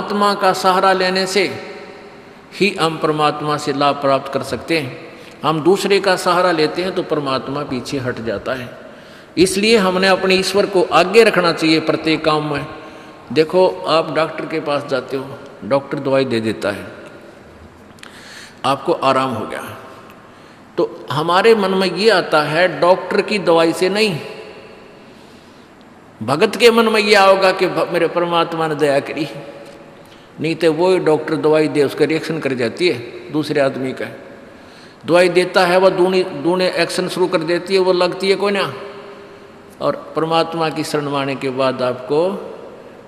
परमात्मा का सहारा लेने से ही हम परमात्मा से लाभ प्राप्त कर सकते हैं। हम दूसरे का सहारा लेते हैं तो परमात्मा पीछे हट जाता है। इसलिए हमने अपने ईश्वर को आगे रखना चाहिए प्रत्येक काम में। देखो, आप डॉक्टर के पास जाते हो, डॉक्टर दवाई दे देता है, आपको आराम हो गया, तो हमारे मन में ये आता है डॉक्टर की दवाई से नहीं, भगत के मन में ये आओगा कि मेरे परमात्मा ने दया करी। नहीं तो वो डॉक्टर दवाई दे, उसका रिएक्शन कर जाती है दूसरे आदमी का। दवाई देता है वह दूने एक्शन शुरू कर देती है, वो लगती है कोई ना। और परमात्मा की शरण माने के बाद आपको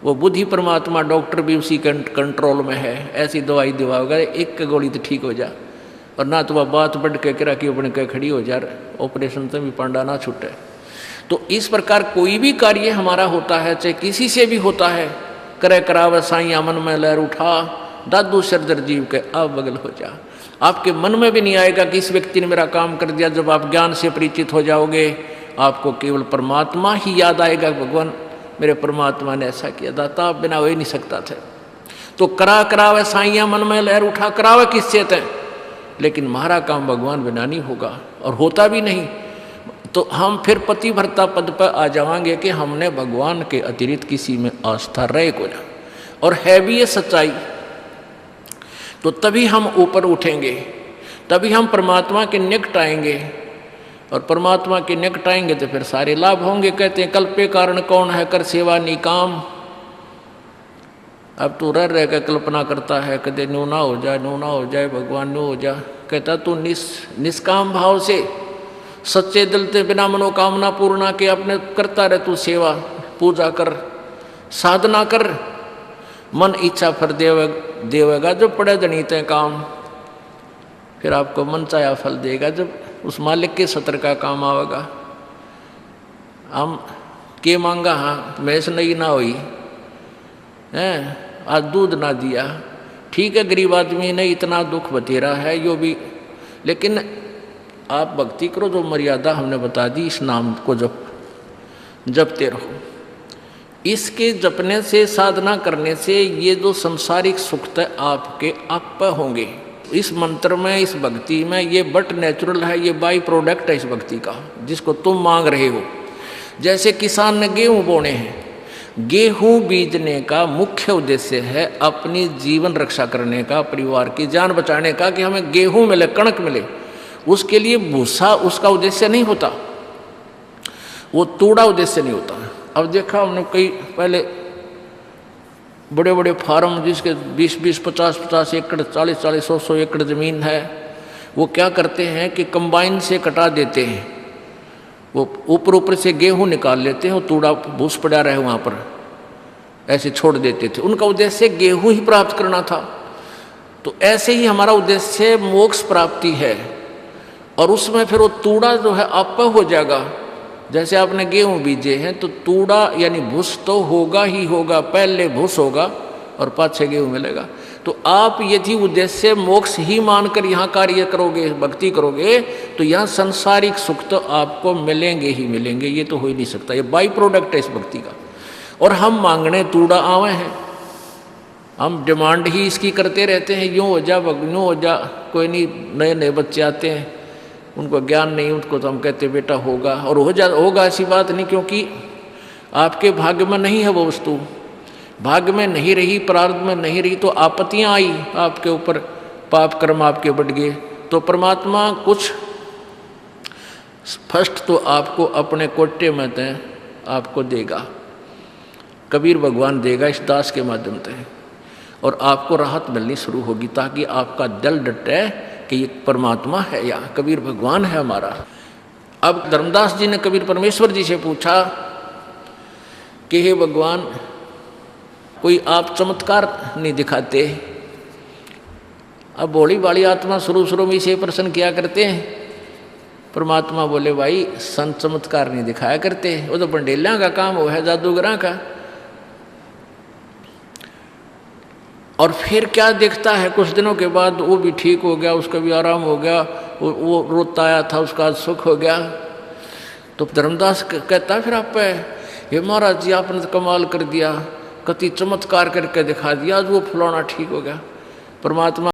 वो बुद्धि परमात्मा डॉक्टर भी उसी कंट्रोल में है, ऐसी दवाई दिवाओगा एक गोली तो ठीक हो जा, और ना तो वह बात बढ़ के करा कि अपने कह खड़ी हो जा, ऑपरेशन से भी पांडा ना छूटे। तो इस प्रकार कोई भी कार्य हमारा होता है, चाहे किसी से भी होता है, करे करावे साईं मन में लहर उठा, दादू सरदर जीव के अब बगल हो जा। आपके मन में भी नहीं आएगा कि इस व्यक्ति ने मेरा काम कर दिया। जब आप ज्ञान से परिचित हो जाओगे, आपको केवल परमात्मा ही याद आएगा, भगवान मेरे परमात्मा ने ऐसा किया, दाता आप बिना हो ही नहीं सकता थे। तो करा करावे साईं मन में लहर उठा, करावे किससे थे, लेकिन हमारा काम भगवान बिना नहीं होगा, और होता भी नहीं। तो हम फिर पतिव्रता पद पर आ जाएंगे कि हमने भगवान के अतिरिक्त किसी में आस्था रहे को ना, और है भी ये सच्चाई। तो तभी हम ऊपर उठेंगे, तभी हम परमात्मा के निकट आएंगे, और परमात्मा के निकट आएंगे तो फिर सारे लाभ होंगे। कहते हैं कल्पे कारण कौन है, कर सेवा निकाम। अब तू रह रह कर कल्पना करता है, कदे न्यू ना हो जाए, न्यू ना हो जाए, भगवान न्यू हो जाए। कहता तू निष्काम भाव से सच्चे दिल से बिना मनोकामना पूर्णा के अपने करता रहे, तू सेवा पूजा कर, साधना कर, मन इच्छा फल देवेगा जो पड़े जनित काम। फिर आपको मन चाया फल देगा जब उस मालिक के सत्र का काम आवेगा। हम के मांगा, हाँ मैस नहीं ना हुई है, आज दूध ना दिया, ठीक है गरीब आदमी ने इतना दुख बतेरा है यो भी, लेकिन आप भक्ति करो जो मर्यादा हमने बता दी, इस नाम को जपते रहो। इसके जपने से, साधना करने से ये जो संसारिक सुख है आपके आप होंगे। इस मंत्र में, इस भक्ति में ये बट नेचुरल है, ये बाई प्रोडक्ट है इस भक्ति का, जिसको तुम मांग रहे हो। जैसे किसान ने गेहूं बोने हैं, गेहूं बीजने का मुख्य उद्देश्य है अपनी जीवन रक्षा करने का, परिवार की जान बचाने का, कि हमें गेहूं मिले, कणक मिले। उसके लिए भूसा उसका उद्देश्य नहीं होता, वो तूड़ा उद्देश्य नहीं होता। अब देखा हमने कई पहले बड़े बड़े फार्म जिसके 20-20, 50-50 एकड़, 40-40, 100-100 एकड़ ज़मीन है, वो क्या करते हैं कि कंबाइन से कटा देते हैं, वो ऊपर से गेहूं निकाल लेते हैं और तूड़ा भूस पड़ा रहे वहाँ पर ऐसे छोड़ देते थे। उनका उद्देश्य गेहूं ही प्राप्त करना था। तो ऐसे ही हमारा उद्देश्य मोक्ष प्राप्ति है, और उसमें फिर वो तूड़ा जो है आप हो जाएगा। जैसे आपने गेहूं बीजे हैं तो तूड़ा यानी भूस तो होगा ही होगा, पहले भूस होगा और पाछे गेहूं मिलेगा। तो आप यदि उद्देश्य मोक्ष ही मानकर यहाँ कार्य करोगे, भक्ति करोगे, तो यहाँ संसारिक सुख तो आपको मिलेंगे ही मिलेंगे, ये तो हो ही नहीं सकता। ये बाई प्रोडक्ट है इस भक्ति का। और हम मांगने तूड़ा आवे हैं, हम डिमांड ही इसकी करते रहते हैं, यूँ हो जा यूँ हो जा। कोई नहीं, नए नए बच्चे आते हैं, उनको ज्ञान नहीं, उनको तो हम कहते बेटा होगा, और होगा ऐसी बात नहीं, क्योंकि आपके भाग्य में नहीं है वो वस्तु। भाग्य में नहीं रही, प्रारब्ध में नहीं रही, तो आपत्तियां आई आपके ऊपर, पाप कर्म आपके बढ़ गए, तो परमात्मा कुछ फर्स्ट तो आपको अपने कोटे में तय आपको देगा, कबीर भगवान देगा इस दास के माध्यम से, और आपको राहत मिलनी शुरू होगी, ताकि आपका दिल डटे कि ये परमात्मा है या कबीर भगवान है हमारा। अब धर्मदास जी ने कबीर परमेश्वर जी से पूछा कि हे भगवान, कोई आप चमत्कार नहीं दिखाते। अब भोली भाली आत्मा शुरू में इसे प्रश्न किया करते हैं। परमात्मा बोले भाई संत चमत्कार नहीं दिखाया करते, वो तो बंडेलियां का काम वो है, जादूगरां का। और फिर क्या देखता है, कुछ दिनों के बाद वो भी ठीक हो गया, उसका भी आराम हो गया, वो रोता आया था उसका आज सुख हो गया। तो धर्मदास कहता है फिर आप, ये महाराज जी आपने तो कमाल कर दिया, कति चमत्कार करके दिखा दिया, आज वो फलाना ठीक हो गया। परमात्मा